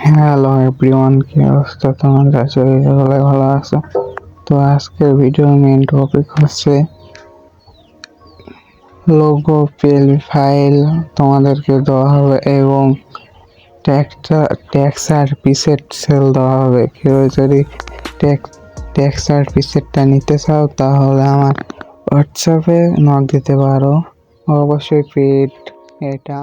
Hello everyone, কি অবস্থা তোমাদের? আশা করি সকলে ভালো আছো। তো আজকের ভিডিওর মেইন টপিক হচ্ছে লোগো ফাইল তোমাদেরকে দেওয়া হবে এবং ট্যাক্স আর প্রিসেট সেল দেওয়া হবে। কেউ যদি ট্যাক্স আর প্রিসেটটা নিতে চাও তাহলে আমার হোয়াটসঅ্যাপে নক দিতে পারো। অবশ্যই পেড এটা।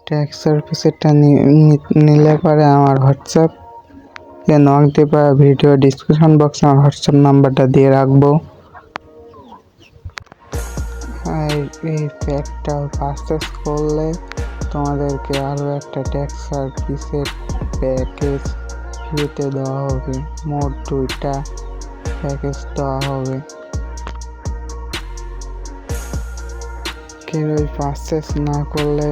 ট্যাক্স সার্ভিসেরটা নিলে পরে আমার হোয়াটসঅ্যাপে নক দেবা। ভিডিও ডিসক্রিপশন বক্সে আমার হোয়াটসঅ্যাপ নাম্বারটা দিয়ে রাখবো। এই প্যাকটা পারচেস করলে তোমাদেরকে আরও একটা ট্যাক্স সার্ভিসের প্যাকেজ ফ্রিতে দেওয়া হবে। মোট 2টা প্যাকেজ দেওয়া হবে। কেউ পারচেস না করলে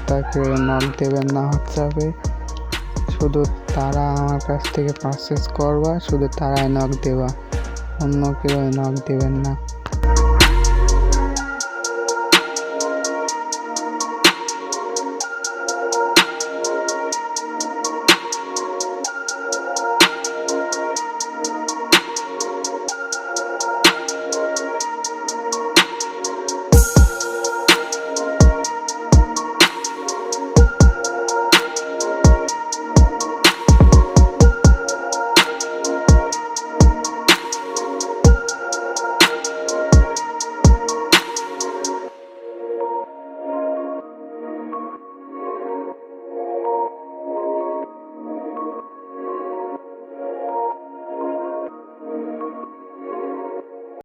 তাকে নক দেবেন না হোয়াটসঅ্যাপে। শুধু তারা আমার কাছ থেকে পারচেস করবা, শুধু তারাই নক দেবা, অন্য কেউ নক দেবেন না।